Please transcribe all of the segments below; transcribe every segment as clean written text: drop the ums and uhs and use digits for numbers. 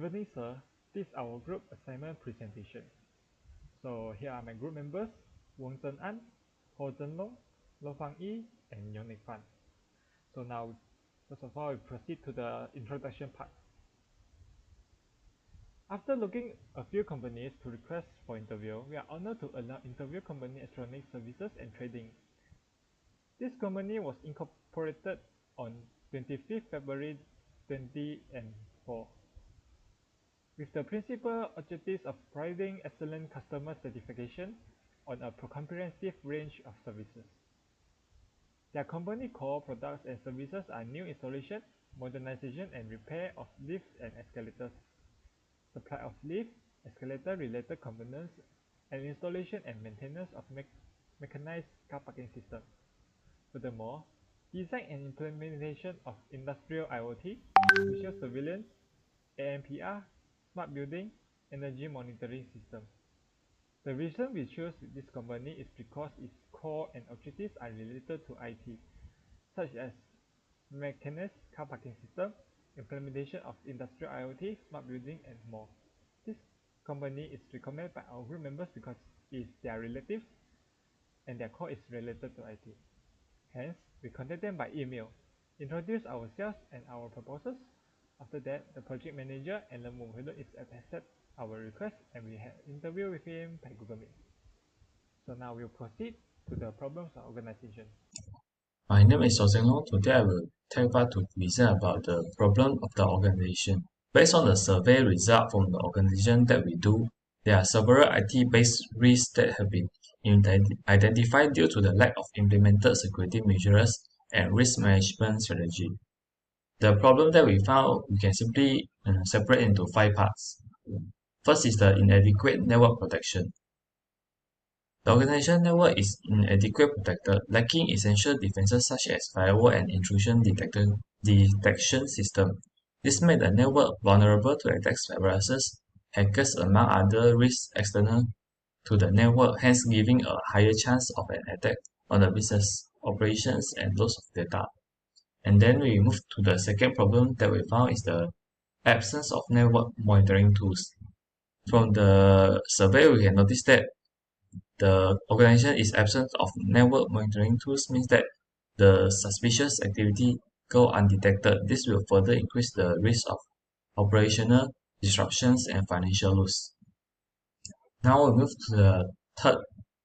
evening, sir. This is our group assignment presentation. So here are my group members, Wong Zhen An, Ho Zhen Long, Lo Fang Yi, and Yong Nik Fan. So now, first of all, we proceed to the introduction part. After looking a few companies to request for interview, we are honored to allow interview company Astronic Services and Trading. This company was incorporated on 25th February 2004. With the principal objectives of providing excellent customer satisfaction on a comprehensive range of services. Their company core products and services are new installation, modernization and repair of lifts and escalators, supply of lift, escalator related components, and installation and maintenance of mechanized car parking system. Furthermore, design and implementation of industrial IoT, visual surveillance, AMPR, smart building, energy monitoring system. The reason we chose this company is because its core and objectives are related to IT, such as mechanized car parking system, implementation of industrial IoT, smart building, and more. This company is recommended by our group members because it's their relatives and their core is related to IT. Hence, we contact them by email, introduce ourselves and our proposals. After that, the project manager and the Mumhudo is accept our request and we had interview with him by Google Meet. So now we'll proceed to the problems of organization. My name is Zhou Zhenglong. Today I will take part to present about the problem of the organization. Based on the survey result from the organization that we do, there are several IT-based risks that have been identified due to the lack of implemented security measures and risk management strategy. The problem that we found, we can simply separate into 5 parts. First is the inadequate network protection. The organization network is inadequate protected, lacking essential defenses such as firewall and intrusion detection system. This made the network vulnerable to attacks by viruses, hackers, among other risks external to the network, hence giving a higher chance of an attack on the business operations and loss of data. And then we move to the second problem that we found is the absence of network monitoring tools. From the survey, we can notice that the organization is absent of network monitoring tools means that the suspicious activity go undetected. This will further increase the risk of operational disruptions and financial loss. Now we move to the third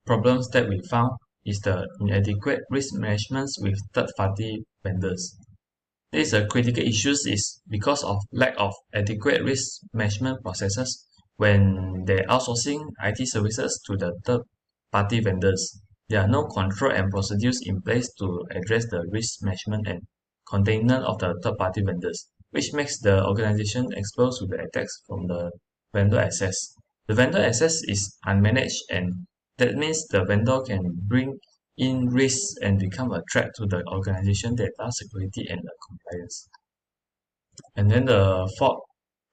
problems that we found is the inadequate risk management with third-party vendors. This is a critical issue is because of lack of adequate risk management processes when they're outsourcing IT services to the third-party vendors. There are no control and procedures in place to address the risk management and containment of the third-party vendors, which makes the organization exposed to the attacks from the vendor access. The vendor access is unmanaged, and that means the vendor can bring in risks and become a threat to the organization data security and the compliance. And then the fourth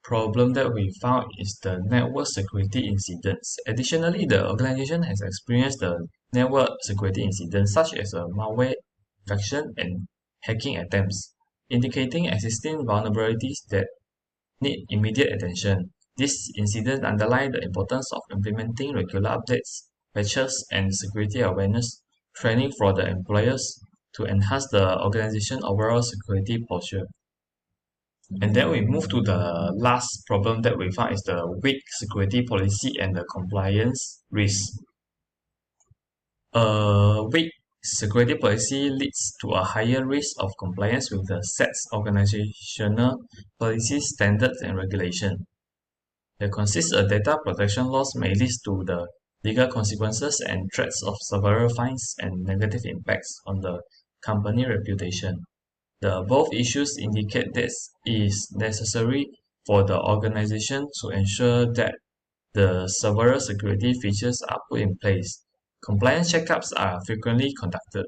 problem that we found is the network security incidents. Additionally, the organization has experienced the network security incidents such as a malware infection and hacking attempts, indicating existing vulnerabilities that need immediate attention. This incident underline the importance of implementing regular updates, patches, and security awareness training for the employers to enhance the organization overall security posture. And then we move to the last problem that we found is the weak security policy and the compliance risk. A weak security policy leads to a higher risk of compliance with the set organizational policies, standards, and regulation. The consistent data protection laws may lead to the legal consequences and threats of several fines and negative impacts on the company reputation. The above issues indicate that it is necessary for the organization to ensure that the several security features are put in place. Compliance checkups are frequently conducted,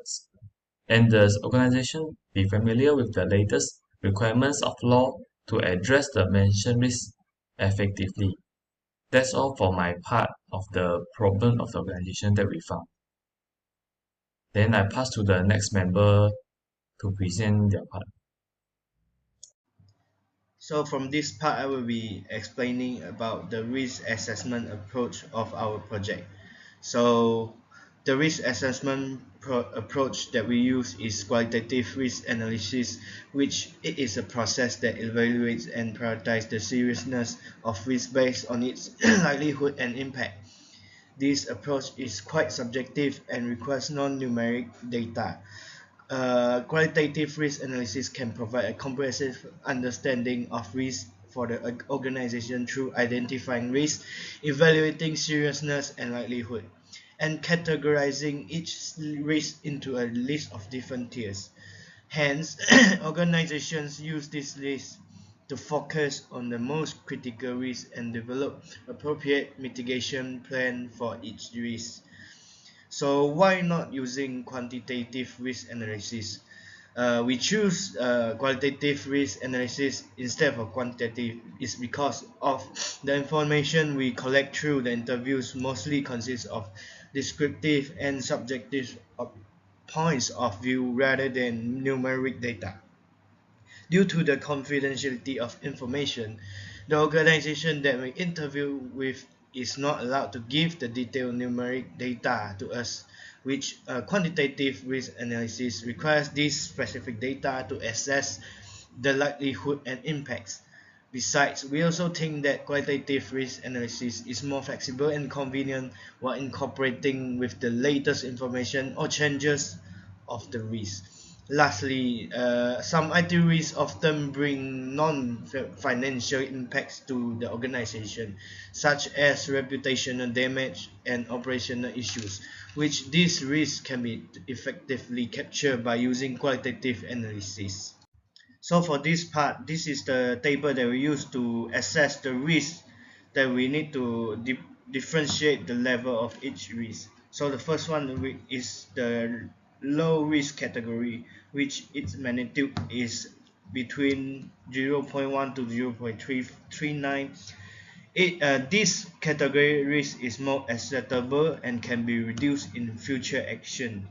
and the organization be familiar with the latest requirements of law to address the mentioned risks effectively. That's all for my part of the problem of the organization that we found. Then I pass to the next member to present their part. So from this part, I will be explaining about the risk assessment approach of our project. So the risk assessment approach that we use is qualitative risk analysis, which it is a process that evaluates and prioritizes the seriousness of risk based on its likelihood and impact. This approach is quite subjective and requires non-numeric data. Qualitative risk analysis can provide a comprehensive understanding of risk for the organization through identifying risk, evaluating seriousness and likelihood, and categorizing each risk into a list of different tiers. Hence, organizations use this list to focus on the most critical risks and develop appropriate mitigation plan for each risk. So why not using quantitative risk analysis? We choose qualitative risk analysis instead of quantitative is because of the information we collect through the interviews mostly consists of descriptive and subjective points of view rather than numeric data. Due to the confidentiality of information, the organization that we interview with is not allowed to give the detailed numeric data to us, which quantitative risk analysis requires this specific data to assess the likelihood and impacts. Besides, we also think that qualitative risk analysis is more flexible and convenient while incorporating with the latest information or changes of the risk. Lastly, some IT risks often bring non-financial impacts to the organization, such as reputational damage and operational issues, which these risks can be effectively captured by using qualitative analysis. So for this part, this is the table that we use to assess the risk that we need to differentiate the level of each risk. So the first one is the low risk category, which its magnitude is between 0.1 to 0.339. This category risk is more acceptable and can be reduced in future action.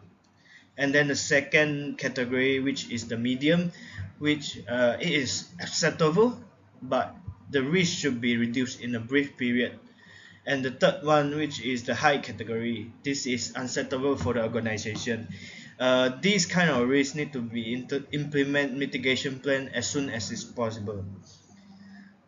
And then the second category, which is the medium, which it is acceptable, but the risk should be reduced in a brief period. And the third one, which is the high category, this is unacceptable for the organization. These kind of risks need to be implement mitigation plan as soon as is possible.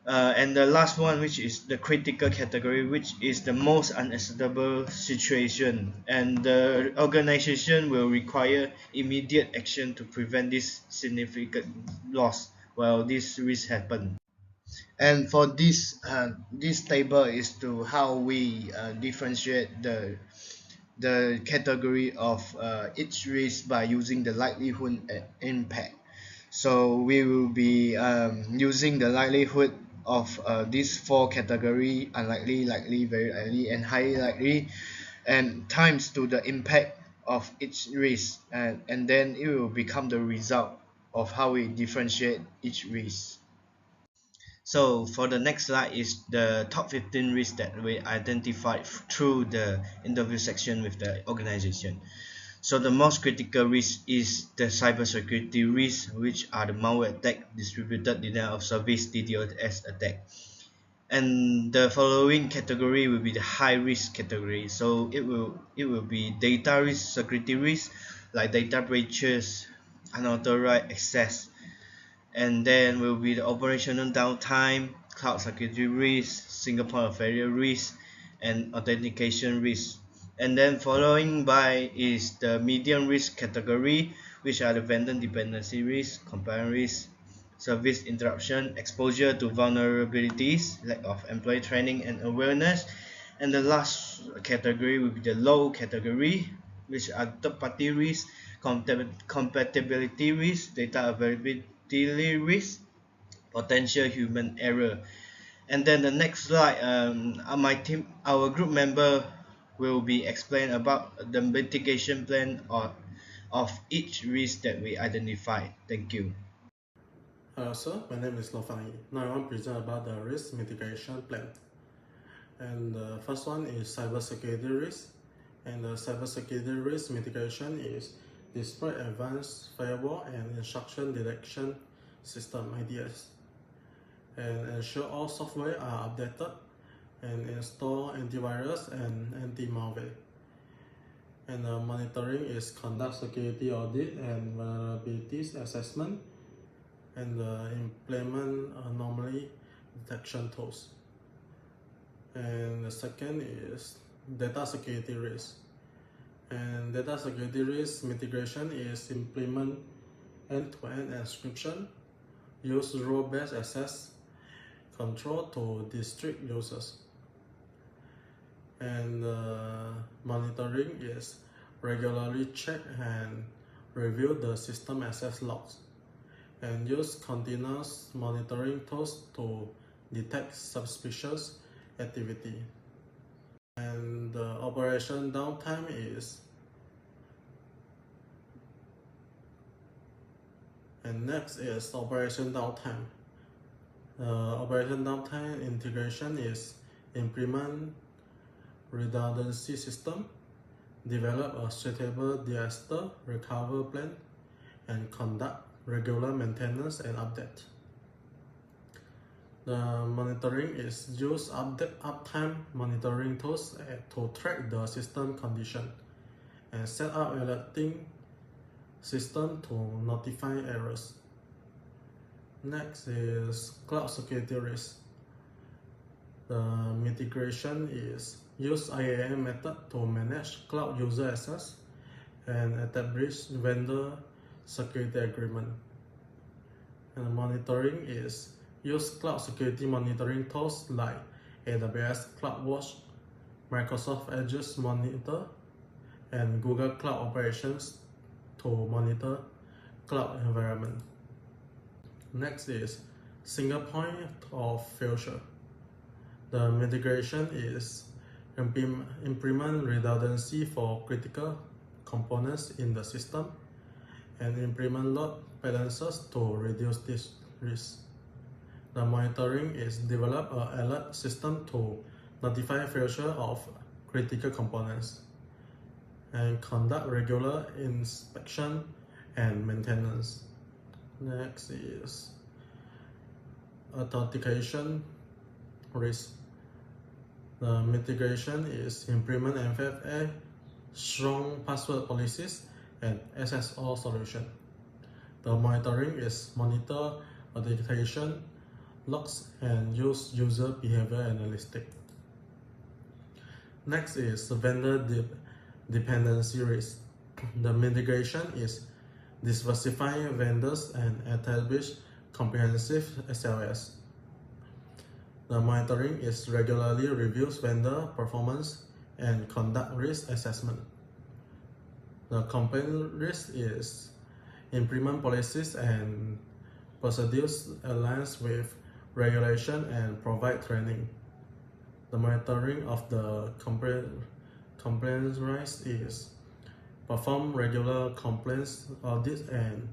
And the last one, which is the critical category, which is the most unacceptable situation, and the organization will require immediate action to prevent this significant loss while this risk happen. And for this table is to how we differentiate the category of each risk by using the likelihood and impact. So we will be using the likelihood of these four category: unlikely, likely, very likely, and highly likely, and times to the impact of each risk, and then it will become the result of how we differentiate each risk. So for the next slide is the top 15 risks that we identified through the interview section with the organization. So the most critical risk is the cybersecurity risk, which are the malware attack, distributed denial of service (DDoS) attack. And the following category will be the high risk category. So it will be data risk, security risk, like data breaches, unauthorized access, and then will be the operational downtime, cloud security risk, single point of failure risk, and authentication risk. And then following by is the medium risk category, which are the vendor dependency risk, compliance risk, service interruption, exposure to vulnerabilities, lack of employee training and awareness. And the last category will be the low category, which are third-party risk, compatibility risk, data availability risk, potential human error. And then the next slide, our group member will be explain about the mitigation plan of each risk that we identify. Thank you. Hello sir, my name is Lo Fang Yi. Now I want to present about the risk mitigation plan. And the first one is cybersecurity risk. And the cybersecurity risk mitigation is deploy advanced firewall and instruction detection system (IDS). and ensure all software are updated, and install antivirus and anti-malware. And monitoring is conduct security audit and vulnerabilities assessment, and implement anomaly detection tools. And the second is data security risk. And data security risk mitigation is implement end-to-end encryption, use role-based access control to restrict users. And monitoring is regularly check and review the system access logs, and use continuous monitoring tools to detect suspicious activity. And the operation downtime is, and next is operation downtime. Operation downtime integration is implement redundancy system, develop a suitable disaster recovery plan, and conduct regular maintenance and update. The monitoring is use uptime monitoring tools to track the system condition, and set up alerting system to notify errors. Next is cloud security risk. The mitigation is use IAM method to manage cloud user access and establish vendor security agreement. And monitoring is use cloud security monitoring tools like AWS CloudWatch, Microsoft Azure Monitor, and Google Cloud Operations to monitor cloud environment. Next is single point of failure. The mitigation is implement redundancy for critical components in the system, and implement load balancers to reduce this risk. The monitoring is develop an alert system to notify failure of critical components, and conduct regular inspection and maintenance. Next is authentication risk. The mitigation is implement MFA, strong password policies, and SSO solution. The monitoring is monitor authentication logs and use user behavior analytics. Next is vendor dependency risk. The mitigation is diversify vendors and establish comprehensive SLAs. The monitoring is regularly reviews vendor performance and conduct risk assessment. The complaint risk is implement policies and procedures aligned with regulation and provide training. The monitoring of the complaint risk is perform regular complaints audits and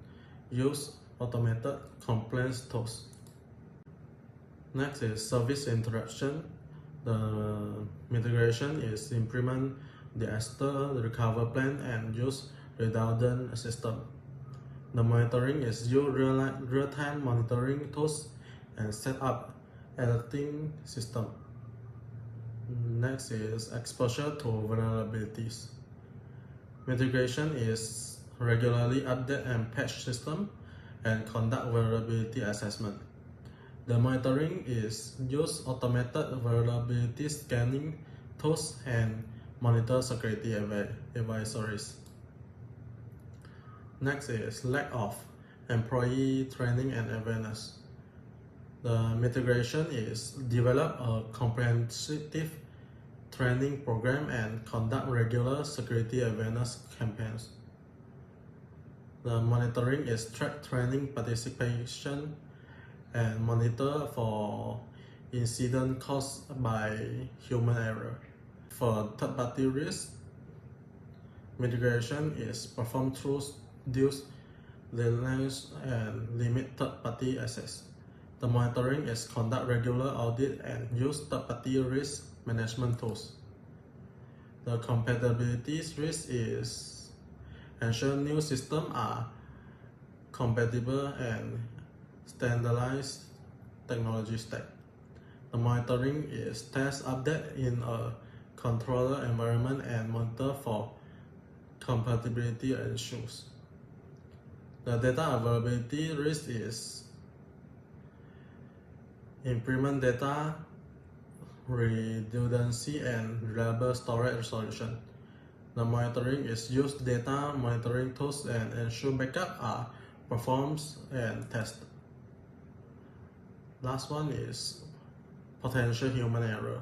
use automated complaints tools. Next is service interruption. The mitigation is implement disaster recovery plan and use redundant system. The monitoring is use real-time monitoring tools and set up alerting system. Next is exposure to vulnerabilities. Mitigation is regularly update and patch system and conduct vulnerability assessment. The monitoring is use automated vulnerability scanning tools and monitor security advisories. Next is lack of employee training and awareness. The mitigation is develop a comprehensive training program and conduct regular security awareness campaigns. The monitoring is track training participation and monitor for incident caused by human error. For third-party risk, mitigation is performed through due diligence and limit third-party access. The monitoring is conduct regular audit and use third-party risk management tools. The compatibility risk is ensure new systems are compatible and standardized technology stack. The monitoring is test update in a controller environment and monitor for compatibility issues. The data availability risk is implement data redundancy and reliable storage solution. The monitoring is use data monitoring tools and ensure backup are performed and tested. Last one is potential human error.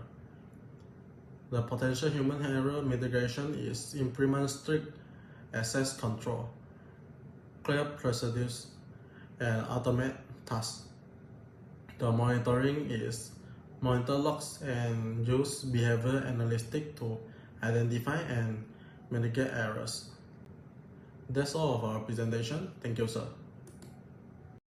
The potential human error mitigation is implement strict access control, clear procedures, and automate tasks. The monitoring is monitor logs and use behavior analytics to identify and mitigate errors. That's all of our presentation. Thank you, sir.